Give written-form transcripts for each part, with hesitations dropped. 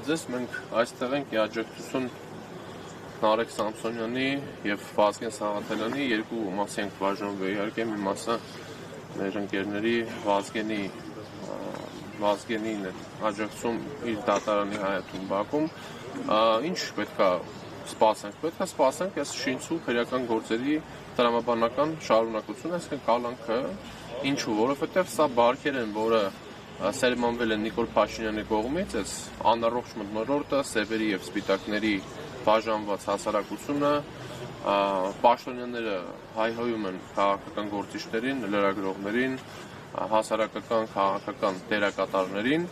ձեզ, մենք այստեղ ենք աջակցություն Նարեկ Սամսոնյանի եւ Վազգեն Սաղաթելյանի երկու մասի ենք բաժանվել, իհարկե մի մասը մեր ընկերների Վազգենին աջակցում իր դատարանի հայաթուն Բաքում, ինչ պետքա սպասենք, այս շինցու քրեական գործերի տրամաբանական շարունակություն, այսինքն կալանքը, ինչու, որովհետեւ սա բարքեր են, որը սերմանվել են Նիկոլ Փաշինյանի կողմից, այս անառողջ մթնոլորտը, սևերի եւ սպիտակների բաժանված հասարակությունը, պաշտոնյաները հայհոյում են քաղաքական գործիչներին, լրագրողներին, հասարակական, քաղաքական դերակատարներին,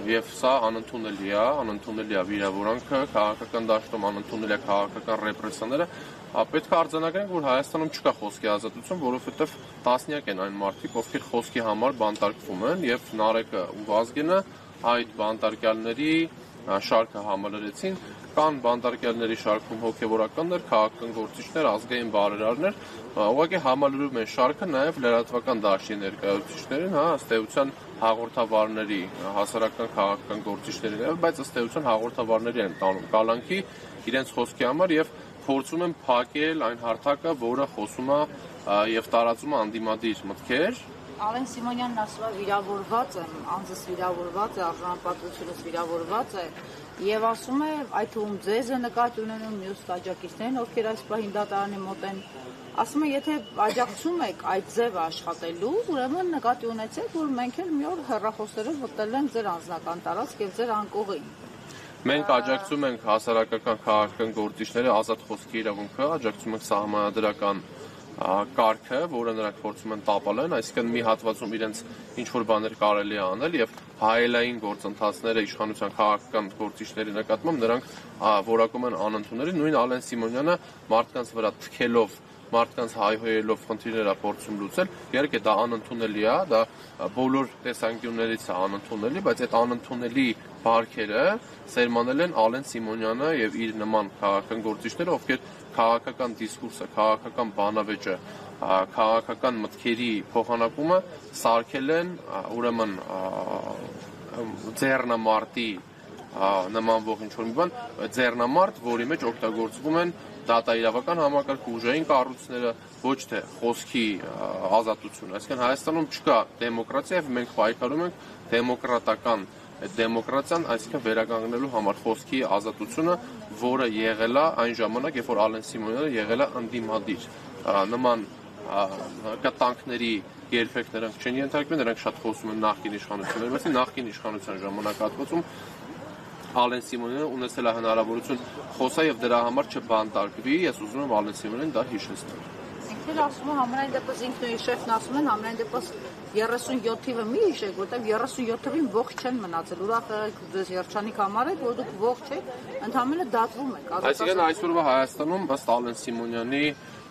եւ սա անընդունելի է վիրավորանքը, քաղաքական դաշտում անընդունելի է քաղաքական ռեպրեսիաները, պետք է արձանագրենք, որ Հայաստանում չկա խոսքի ազատություն, որովհետեւ տասնյակ են այն մարդիկ, ովքեր խոսքի համար բանտարկվում են եւ Նարեկը ու Վազգենը այդ բանտարկյալների շարքը համալրեցին, կան բանտարկյալների շարքում հոգևորականներ, քաղաքական գործիչներ, ազգային բարերարներ, ուղղակի համալրում են շարքը նաև լրատվական դաշտի ներկայացուցիչներին, ըստ էության հաղորդավարների, հասարակական քաղաքական գործիչների, բայց ըստ էության հաղորդավարների են տանում կալանքի իրենց խոսքի համար եւ փորձում են փակել այն հարթակը, որը խոսում է եւ տարածում է անդիմադիր մտքեր։ Ալեն Սիմոնյանն ասում է վիրավորված եմ, անձս վիրավորված է, արժանապատվությունս վիրավորված է եւ ասում է այդ թվում ձեզ է նկատի ունենում մյուս աջակիցներին, ովքեր այս պահին դատարանի մոտ են, ասում է եթե աջակցում եք այդ ձևը աշխատելու, ուրեմն նկատի ունեցեք, որ մենք էլ մի օր հեռախոսներով մտնել ենք ձեր անձնական տարածք եւ ձեր անկողին։ Մենք աջակցում ենք հասարակական քաղաքական գործիչները ազատ խոսքի իրավունքը, աջակցում ենք սահմանադրական կարգը, որը նրանք փորձում են տապալեն, այսինքն մի հատվածում իրենց ինչ-որ բաներ կարելի է անել եւ հայելային գործընթացները իշխանության քաղաքական գործիչների նկատմամբ նրանք որակում են անընդունելի, նույն Ալեն Սիմոնյանը մարդկանց վրա թքելով, մարդկանց հայհոյելով խնդիրներ է փորձում լուծել, իհարկե դա անընդունելի է, դա բոլոր տեսանկյուններից է անընդունելի, բայց այդ անընդունելի բարքերը սերմանել են Ալեն Սիմոնյանը եւ իր նման քաղաքական գործիչները, ովքեր քաղաքական դիսկուրսը, քաղաքական բանավեճը, քաղաքական մտքերի փոխանակումը սարքել են ուրեմն ձեռնամարտի նմանվող ինչ-որ մի բան, ձեռնամարտ, որի մեջ օգտագործվում են դատաիրավական համակարգ ուժային կառույցները, ոչ թե խոսքի ազատություն, այսինքն Հայաստանում չկա դեմոկրատիա եւ մենք պայքարում ենք դեմոկրատական դեմոկրատիան, այսինքն վերականգնելու համար խոսքի ազատությունը, որը եղել է այն ժամանակ, երբ որ Ալեն Սիմոնյանը եղել է ընդդիմադիր, նման կտանքների երբեք նրանք չեն ենթարկվել, նրանք շատ խոսում են նախկին իշխանությունների մասին, նախկին իշխանության ժամանակահատվածում Ալեն Սիմոնյանը ունեցել է հնարավորություն խոսալ եւ դրա համար չբանտարկվի, ես ուզում եմ Ալեն Սիմոնյանին դա հիշեցնել։ Ինքն ասում է համենայն դեպս ինքն շեֆն ասում են համենայն դեպս 37 թիվը մի հիշեք, որտեղ 37 թվին ողջ չեն մնացել։ Ուրախ եղեք ձեզ երջանիկ համարեք, որ դուք ողջ եք, ընդհանրապես դատվում եք։ Այսինքն այսօրվա Հայաստանում ըստ Ալեն Սիմոնյանի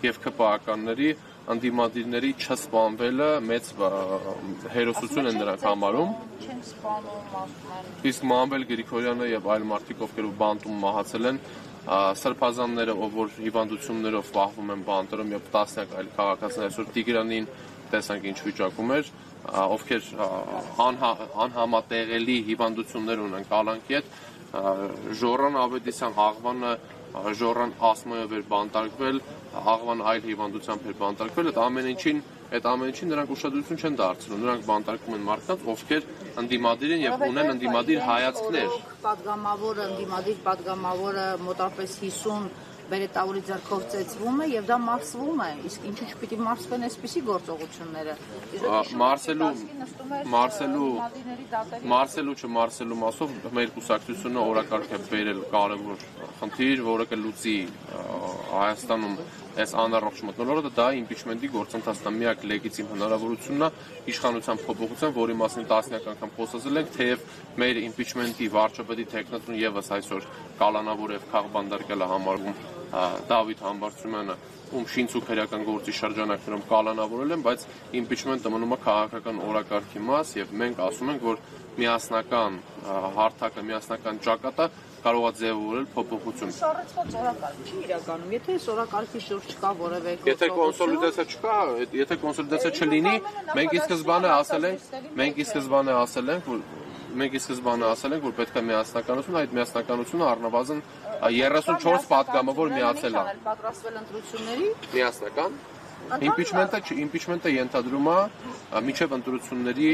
եւ ԿՊԱ-ականների անդիմադիրների չսպանվելը մեծ հերոսություն են նրանք համարում։ Չեն սպանում, ասում են։ Իսկ Մանվել Գրիգորյանը եւ այլ մարդիկ, ովքեր բանտում մահացել են, սրբազանները, ով որ հիվանդություններով պահվում են բանտերում եւ տասնյակ այլ քաղաքացիներ, այսօր Տիգրանին տեսանք ինչ վիճակում էր, ովքեր անհամատեղելի հիվանդություններ ունեն կալանքի հետ, Ժորան Ավետիսյան Աղվանը Ժորան ասմայով էր բանտարկվել, Աղվան այլ հիվանդությամբ էր բանտարկվել, այդ ամեն ինչին նրանք ուշադրություն չեն դարձնում, նրանք բանտարկում են մարդկանց, ովքեր ընդդիմադիր են եւ ունեն ընդդիմադիր հայացքներ։ Ընդդիմադիր падգամավորը մոտավորապես 50 բերետավորի ձեռքով ծեծվում է եւ դա մարսվում է, իսկ ինչու՞ չպիտի մարսվեն այսպիսի գործողությունները։ Մարսելու չմարսելու մասով մեր կուսակցությունը օրակարգ է բերել կարևոր խնդիր, որը կլուծի Հայաստանում այս անառողջ մթնոլորտը, դա իմպիչմենտի գործընթացն է, միակ լեգիտիմ հնարավորությունն է իշխանության փոփոխության, որի մասին տասնյակ անգամ խոսել ենք, թեև մեր իմպիչմենտի վարչապետի տեխնատուն եւս այսօր կալանավոր եւ քաղբանդարկել է համարվում Դավիթ Համբարձումյանը, ում շինցու քրեական գործի շրջանակներում կալանավորել են, բայց իմպիչմենտը մնում է քաղաքական օրակարգի մաս եւ մենք ասում ենք, որ միասնական հարթակը, միասնական ճակատը կարող է ձևավորել փոփոխություն։ Սառեցված օրակարգ չի իրականում, եթե այս օրակարգի շուրջ չկա որևէ Եթե կոնսոլիդացիա չկա, եթե կոնսոլիդացիա չլինի, մենք ի սկզբանե ասել ենք, որ մենք ի սկզբանե ասել ենք, որ պետք է միասնականություն, այդ միասնականությունը առնվազն 34 պատգամավոր միացել է։ Պատրաստվել ընտրությունների Միասնական Impeachment-ը ենթադրում է միջև ընտրությունների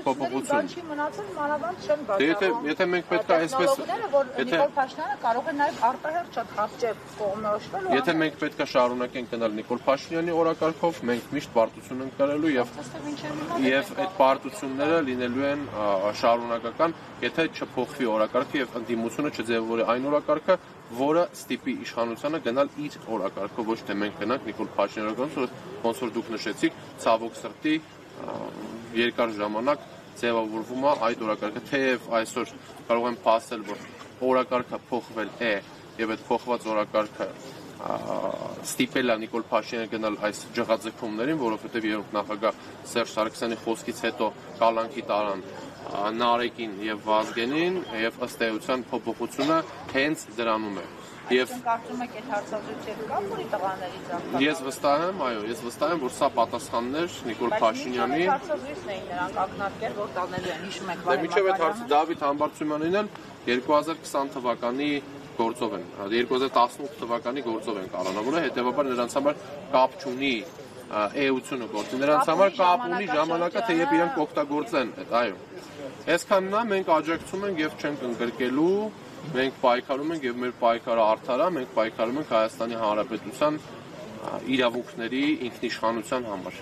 փոփոխություն։ Չի մնացել մանավանդ չեն Եթե մենք պետք է այսպես Նիկոլ Փաշինյանը կարող է նաև արտահերթ չաթարճև կողմնորոշվել ու Եթե մենք պետք է շարունակենք գնալ Նիկոլ Փաշինյանի օրակարգով, մենք միշտ պարտություն ենք կրելու եւ այդ պարտությունները լինելու են շարունակական, եթե չփոխվի օրակարգը եւ ընդդիմությունը չձևավորի այն օրակարգը, որը ստիպի իշխանությանը գնալ իր օրակարգով, ոչ թե մենք գնանք Նիկոլ Փաշինյանի օրակարգով, ոնց որ դուք նշեցիք, ցավոք սրտի երկար ժամանակ ձևավորվում է այդ օրակարգը, թեև այսօր կարող են փաստել, որ օրակարգը փոխվել է եւ այդ փոխված օրակարգը ստիպել է Նիկոլ Փաշինյանը գնալ այս ջղաձգումներին, որովհետեւ երբ նախագահ Սերժ Սարգսյանի խոսքից հետո կալանքի տարան Նարեկին եւ Վազգենին եւ ըստ էության փոփոխությունը հենց դրանում է։ Եվ կարծում եք այդ հարցազրույցը կա որի տղաներից ակտիվ։ Ես վստահ եմ, որ սա պատասխաններ Նիկոլ Փաշինյանի հարցազրույցն էին նրանք ակնարկել, որ տանելու են, հիշում եք, Մինչև այդ հարցը Դավիթ Համբարձումյանին էլ 2020 թվականի գործով են, 2018 թվականի գործով են կանոնավորել, հետեւաբար նրանց համար կապ չունի էությունը գործի, նրանց համար կապ ունի ժամանակը, թե երբ իրենք օգտագործեն այդ, այո։ Այսքանն է, մենք աջակցում ենք եւ չենք ընկրկելու, մենք պայքարում ենք եւ մեր պայքարը արդար է, մենք պայքարում ենք Հայաստանի Հանրապետության իրավունքների ինքնիշխանության համար։